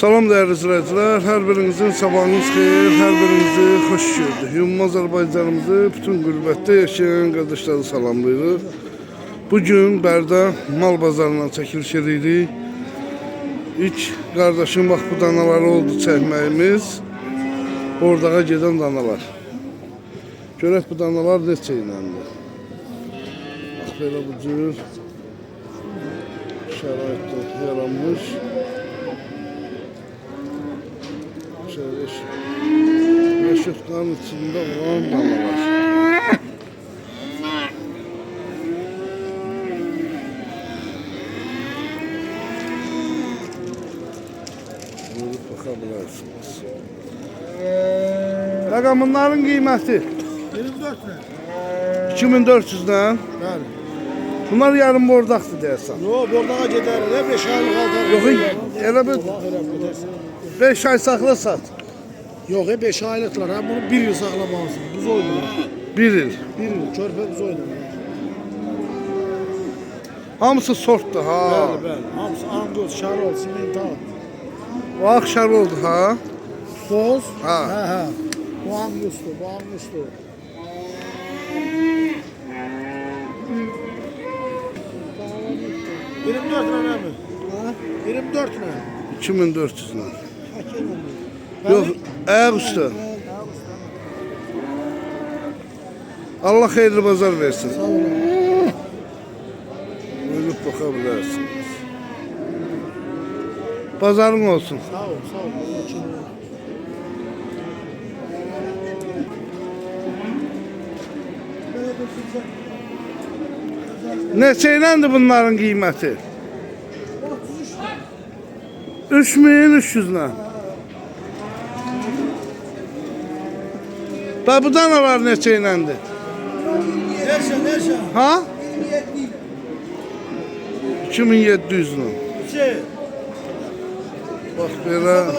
Salam değerli izleyiciler, her birinizin sabahınız xeyir, her birinizi hoş gördük. Ümumi Azərbaycanımızı bütün qürbətdə yaşayan qardaşları salamlayırıq. Bugün Bərdə mal bazarından çəkiliş edirik. İlk qardaşım bax bu danaları oldu çəkməyimiz. Ordağa gedən danalar. Görək bu danalar neçə iləndir. Bax belə bu cür şəraitdə yaranmış. Yaşıtların içinde olan danalar. Buyurup bakabilirsiniz. Bunların kıymeti 2400 lira. Bəli. Bunlar yarım bordaktı dersen. Yox, bordağa gedər. 5 aylıq altar. Yox, elə bir 5 ay saxla sat. Yox, 5 aylıqlar. Ha, bunu 1 yıl saxlamalısın. Buz oydur. 1 il. 1 yıl. Körpə buz oydur. Hamısı sortdu ha. Bəli, bəli. Hamısı Andos, Şarol, Simental. O akşar oldu ha. Boz. Ha. Hə, hə. Bu Angustur, bu Angustur. $24 lira mı? Ha? 24 lira. 2400 lira. Yok, ayak üstü. Allah hayırlı pazar versin. Sağ olun. Buyurup bakabilirsiniz. Pazarın olsun. Sağ ol, sağ ol. Neçeylendi bunların kıymeti? 3300 lira. Da bu danalar neçeylendi? Nerşe. Ha? 2700 lira. Bak böyle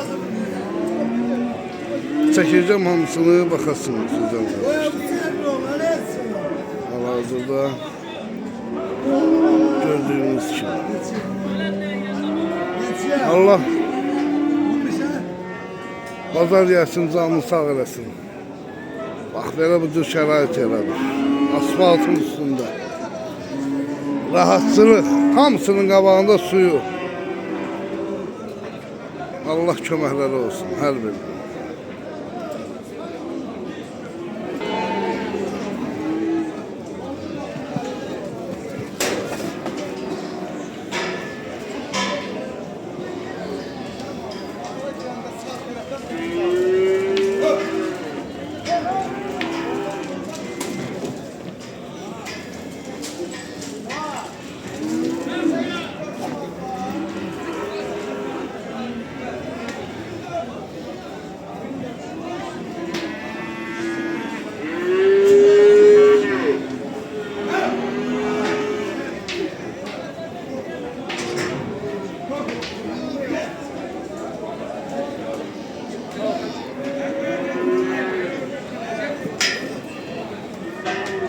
çekeceğim hamısını bakasınız. Hal-hazırda gördüğünüz gibi. Allah pazar yersin, canını sağ eləsin. Bak belə bu cür şərait yaradır. Asfaltın üstünde. Rahatsızlık. Hamısının qabağında suyu. Allah köməkləri olsun hər birinin.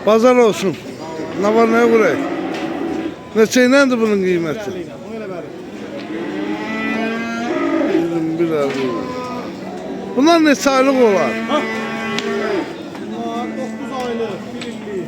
Pazar olsun. Ne var ne buraya? Neçeylendi bunun kıymeti? 21 lira. Bunlar neçə aylıq olar? Bunlar 9 aylık, 1 illik.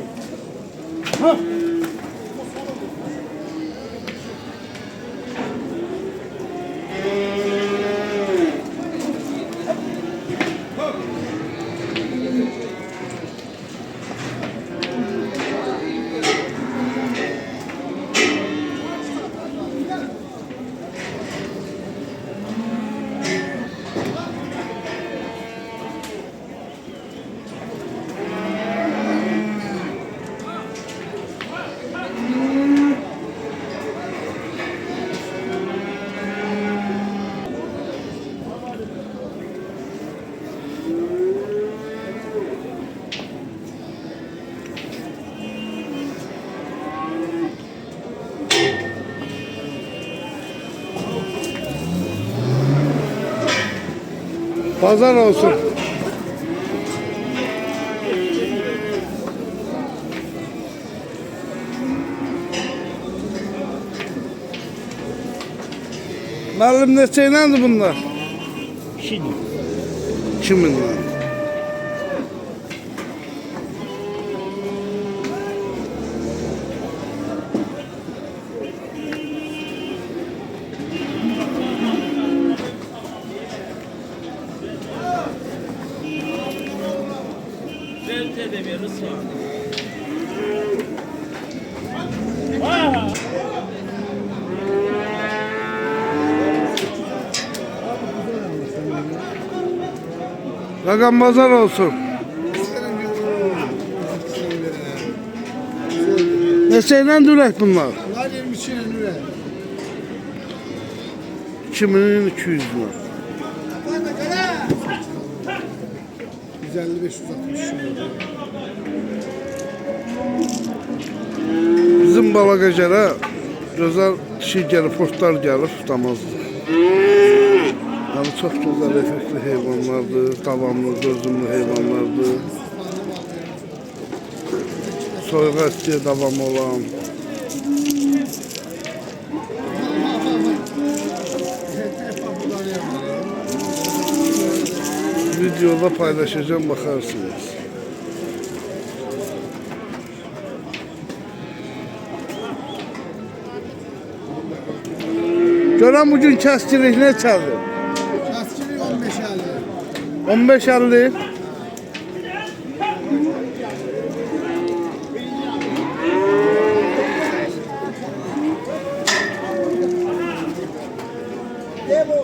Pazar olsun. Müəllim neçə iləndir bunlar? Dişidir. 2000'den. Zevkle de veririz sonra. Rakam bazar olsun. Neçəyle dürek bunlar? Bunlar 22 lira. 2200 lira. 150-560 lira. Bizim Balaqacara gözəl şey gəlib, portlar gəlib, tutamazdı. Yani çok güzel efektli heyvanlardır, davamlı, dözümlü heyvanlardır. Soyuğa istiyə davam olan. Videoda paylaşacağım, bakarsınız. Görən bugün kəscilik ne çaldı? Kaskili 15 lira. 15.50. Ne bu?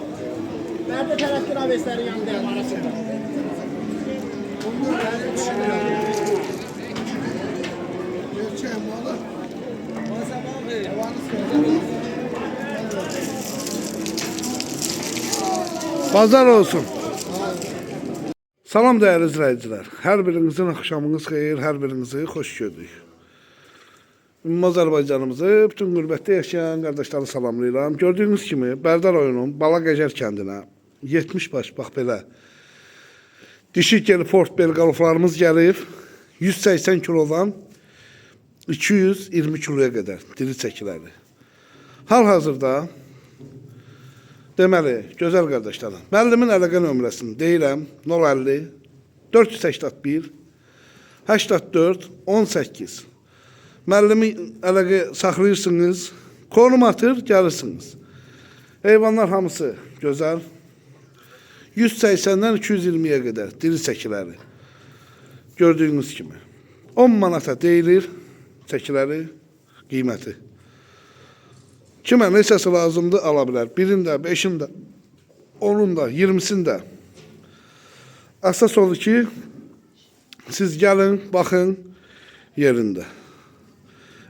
Nerede Terakkin Avesler'in yanında arasında? Onlar da 70 lira. Gerçeğim valla. Bazar olsun. Salam değerli izleyiciler. Her birinizin akşamınız xeyir, her birinizi hoş gördük. Ümumi Azərbaycanımızı, bütün qürbətdə yaşayan qardaşları salamlayıram. Gördüğünüz kimi Bərdar oyunun Balaqacar kəndinə 70 baş, bax belə dişi gelib port belqaloflarımız gəlib 180 kilodan 220 kiloya qədər diri çəkiləri. Hal-hazırda deməli, gözəl qardaşlarım, müəllimin əlaqə nömrəsini deyirəm, 050 481 84 18. Müəllimi əlaqə saxlayırsınız, konum atır, gəlirsiniz. Heyvanlar hamısı gözəl. 180-dən 220-yə qədər diri çəkiləri. Gördüyünüz kimi. 10 manata deyilir çəkiləri, qiyməti. Kimə neçəsi lazımdır, ala bilər. Birində, 5-ində, 10-unda, 20-sində. Əsas odur ki, siz gəlin, baxın yerində.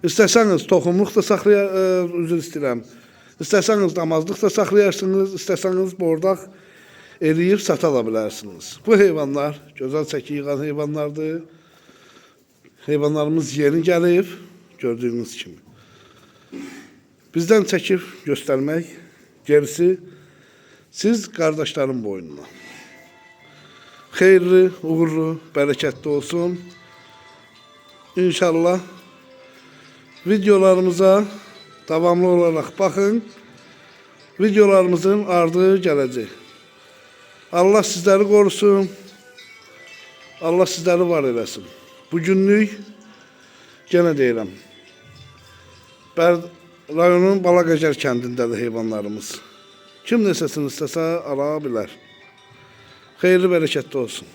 İstəsəniz toxumluq da üzr istəyirəm. İstəsəniz damazlıq da saxlayarsınız, istəsəniz bordaq eləyib sata da bilərsiniz. Bu heyvanlar gözəl çəki yığan heyvanlardır. Heyvanlarımız yeni gəlib, gördüyünüz kimi. Bizdən çəkib göstərmək, gerisi siz qardaşların boynuna. Xeyirli, uğurlu, bərəkətli olsun. İnşallah videolarımıza davamlı olarak bakın. Videolarımızın ardı gələcək. Allah sizləri qorusun. Allah sizləri var eləsin. Bugünlük gene deyirəm. Rayonun Balaqacar kəndindədir heyvanlarımız. Kim nesəsini istəsə ala bilər. Xeyirli, bərəkətli olsun.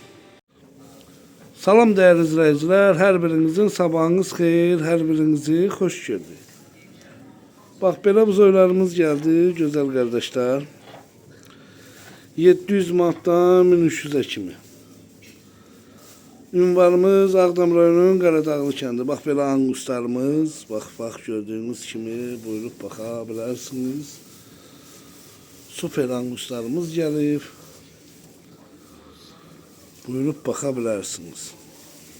Salam değerli izleyiciler, her birinizin sabahınız xeyir, her birinizi hoş gördük. Bak belə buzaylarımız geldi, güzel kardeşler. 700 manatdan 1300'e kimi. Ünvanımız Ağdam rayonunun Qaradağlı kəndi. Bak belə anguslarımız, bak gördüğünüz kimi buyurup baxa bilərsiniz. Süper anguslarımız gəlib. Buyurup baxa bilərsiniz.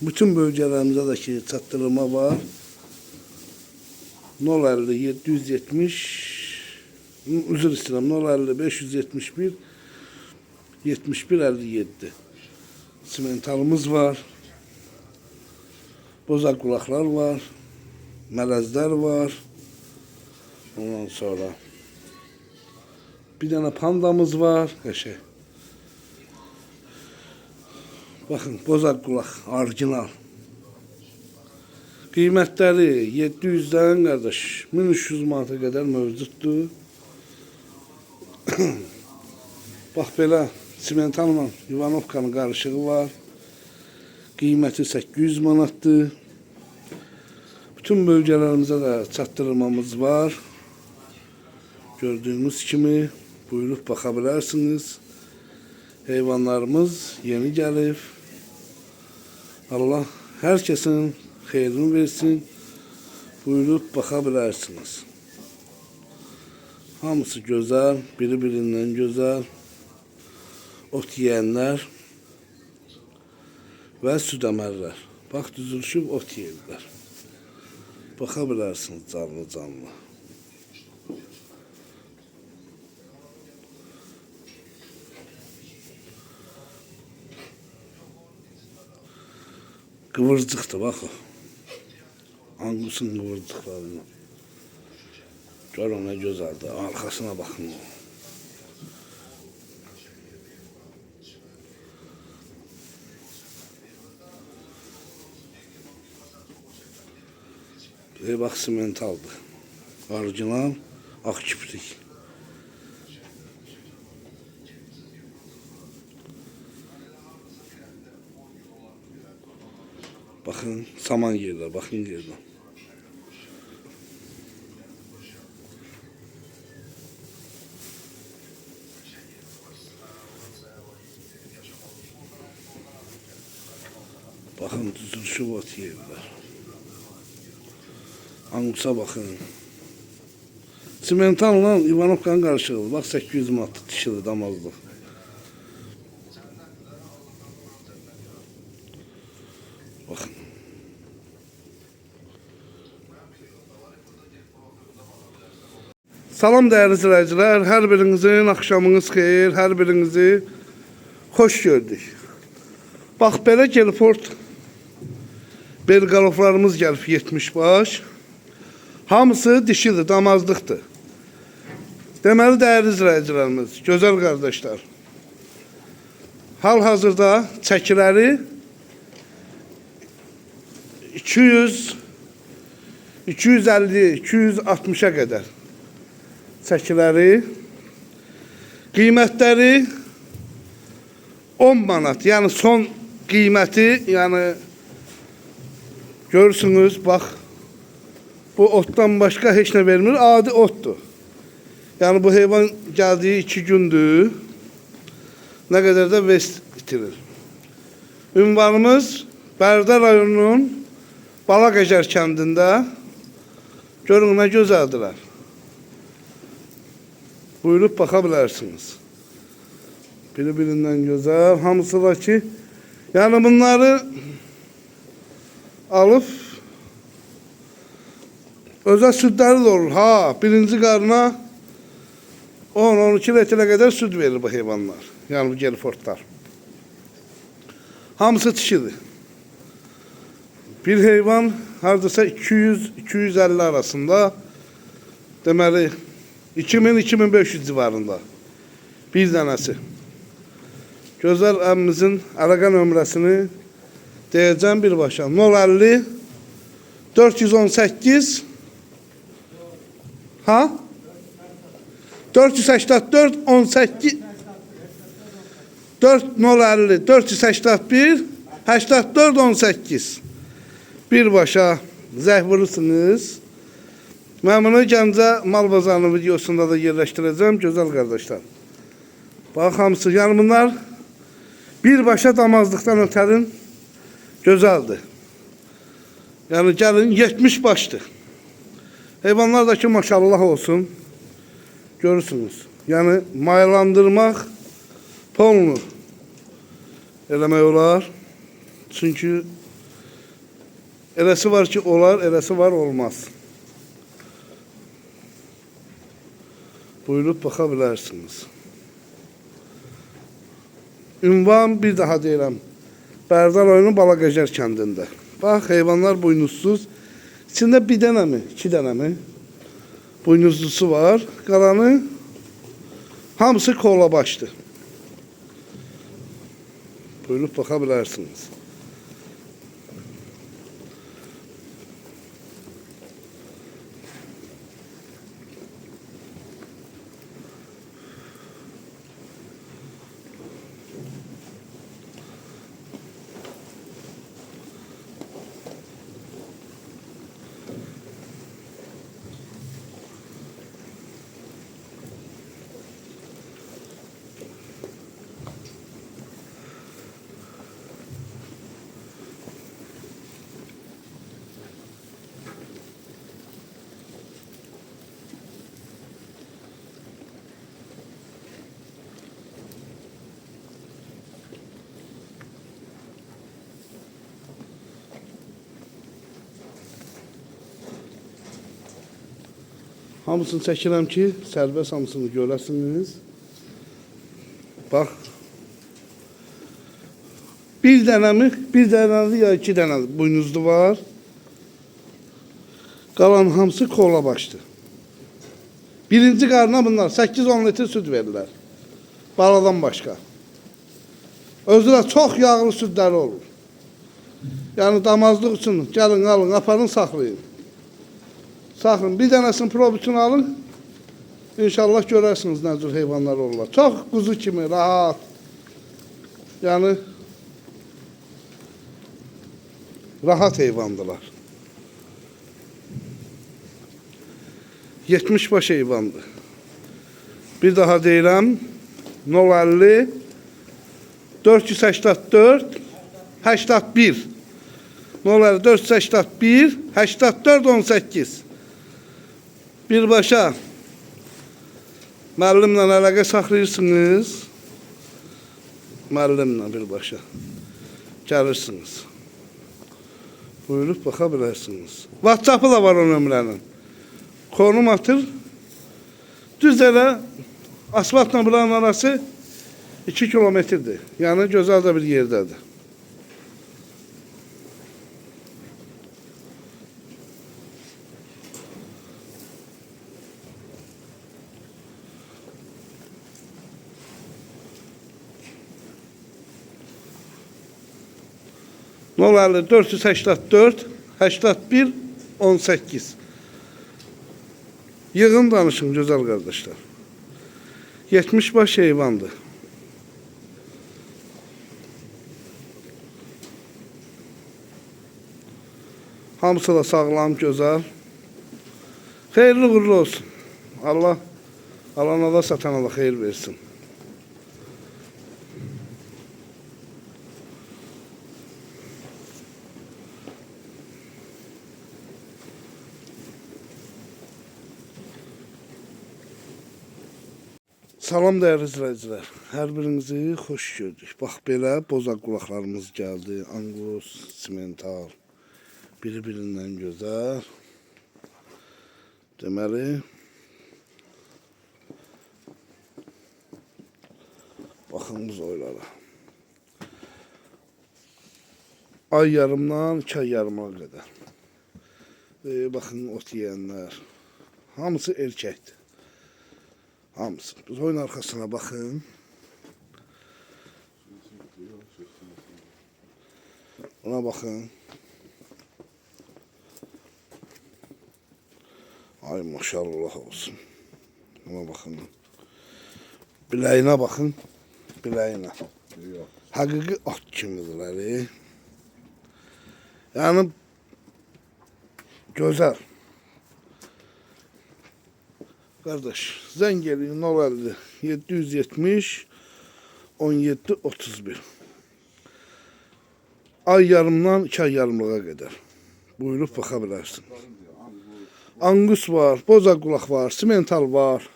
Bütün bölgələrimizdə də ki çatdırılma var. 050 770 üzr istəyirəm 050 571 71 57. Simentalımız var. Bozak kulaklar var. Melezler var. Ondan sonra bir tane pandamız var. Qəşəng. Baxın, bozar qulaq, orijinal. Qiymətləri 700-dən qardaş 1300 manata qədər mövcuddur. Bax belə simentalla Ivanovkanın qarışığı var. Qiyməti 800 manatdır. Bütün bölgələrimizə də çatdırmamız var. Gördüyünüz kimi buyurub baxa bilərsiniz. Heyvanlarımız yeni gəlib. Allah hər kəsin xeyrini versin. Buyurub baxa bilərsiniz. Hamısı gözəl, biri-birindən gözəl. Ot yeyənlər və süd əmərlər. Bax, düzülüşüb ot yeyirlər. Baxa bilərsiniz canlı-canlı. Kıvırcıqdır, bax o. Angusun kıvırcıqlarını. Görün nə gözəldir, arxasına baxın. Bax, simentaldır. Orijinal, ağ kiprik. Bakın, saman yerler, bakın yerler. Bakın, düzülüşü ot yerler. Angusa bakın. Simentalla Ivanovkanın qarışıqdır. Bax, 800 manat dişidir, damazlıq. Bakın. Salam değerli izləyicilər, hər birinizin axşamınız xeyir, hər birinizi xoş gördük. Bax, belə Gelford belqaloflarımız gəlib 70 baş. Hamısı dişidir, damazlıqdır. Deməli, değerli izləyicilərimiz, gözəl qardaşlar, hal-hazırda çəkiləri 200, 250, 260'a qədər çəkiləri, qiymətləri 10 manat, yəni son qiyməti, yəni görürsünüz, bax, bu otdan başqa heç nə vermir, adi otdur. Yəni bu heyvan gəldiyi 2 gündür, nə qədər də vest itirir. Ünvanımız Bərdə rayonunun Balaqəcar kəndində. Görün nə gözəldilər. Buyurub baxa bilərsiniz. Biri-birindən gözəl. Hamısı var ki, yəni bunları alıb özə südləri də olur. Ha, birinci qarına 10-12 litrə qədər süd verir bu heyvanlar. Yəni bu Gelfordlar. Hamısı dişidir. Bir heyvan hardasa 200-250 arasında, deməli 2000-2500 civarında bir dənəsi. Gözəl əmmimizin əlaqə nömrəsini deyəcəm birbaşa. 050 418 ha? 484 18 450 481 84 18 birbaşa zəng vurursunuz. Mən bunu Gəncə mal bazarının videosunda da yerləşdirəcəm, gözəl qardaşlar. Bax, hamısı, yəni bunlar birbaşa damazlıqdan ötərin gözəldir. Yəni gəlin 70 başdır. Heyvanlar da ki maşallah olsun. Görürsünüz. Yəni maylandırmaq polunu eləmək olar. Çünki eləsi var ki olar, eləsi var olmaz. Buyurub baxa bilərsiniz. Ünvan bir daha deyirəm. Bərdə rayonu Balaqəcar kəndində. Bax, heyvanlar buynuzsuz. İçində bir dənə mi, 2 dənə mi buynuzlusu var. Qalanı hamısı kola başdır. Buyurub baxa bilərsiniz. Hamısını çəkirəm ki, sərbəst hamısını görəsiniz. Bax. Bir dənəli ya iki dənəli buynuzlu var. Qalan hamısı kola başdı. Birinci qarına bunlar 8-10 litr süd verirlər. Baladan başqa. Özü də çox yağlı südləri olur. Yəni damazlıq üçün gəlin, alın, aparın, saxlayın. Saxlayın, bir dənəsinin probitini alın. İnşallah görərsiniz nə cür heyvanlar olurlar. Çox quzu kimi, rahat. Yəni rahat heyvandılar. 70 baş heyvandır. Bir daha deyirəm. 050 484 81 050 481 84 18 Birbaşa müəllimlə əlaqə saxlayırsınız. Müəllimlə birbaşa gəlirsiniz. Buyurub baxa bilərsiniz. WhatsApp-ı da var o nömrənin. Konum atır. Düz elə asfaltla buranın arası 2 kilometrdir. Yəni gözəl də bir yerdədir. Nolarlı 484 81 18 Yığın danışın gözəl qardaşlar. 70 baş heyvandır. Hamısı da sağlam, gözəl. Xeyirli uğurlu olsun. Allah alana da satana da xeyir versin. Salam dəyərli izləyicilər. Hər birinizi xoş gördük. Bax belə bozaq qulaqlarımız gəldi. Angus, simental. Biri-birindən gözəl. Deməli baxın bu zoylara. Ay yarımdan 2 ay yarıma qədər. Baxın ot yeyənlər. Hamısı erkəkdir. Hamısı. Biz oyun arkasına bakın. Ona bakın. Ay maşallah olsun. Ona bakın. Bileğine bakın. Bileğine. Hakiki at kimidirler. Yani güzel. Kardeş, zəng eləyin 050 770 17 31. Ay yarımdan 2 ay yarımlığa qədər. Buyurub baxa bilərsiniz. Angus var, bozaq qulaq var, simental var.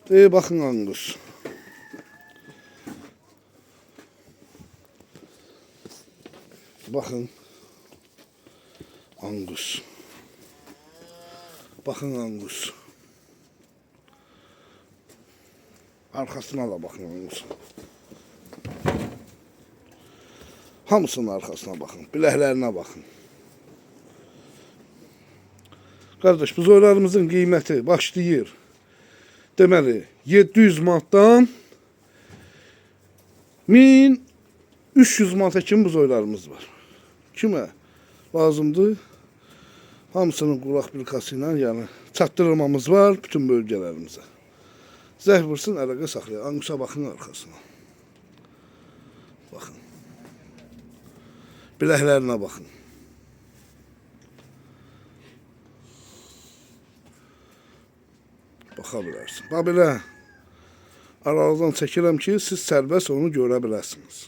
Baxın Angus. Baxın. Angus. Baxın Angus. Arkasına da bakın Angus. Hamısının arkasına bakın. Biləklərinə bakın. Kardeş, bu zoylarımızın qiyməti başlayır. Deməli, 700 manatdan 300 manata kimi buzoylarımız var. Kimə lazımdır? Hamısının qulaq bilkası ilə, yəni çatdırmamız var bütün bölgələrimizə. Zəh vursun, əlaqə saxlayın. Anqusa baxın arxasına. Baxın. Biləklərinə baxın. Baxa bilərsin. Bax belə aralıqdan çəkirəm ki, siz sərbəst onu görə biləsiniz.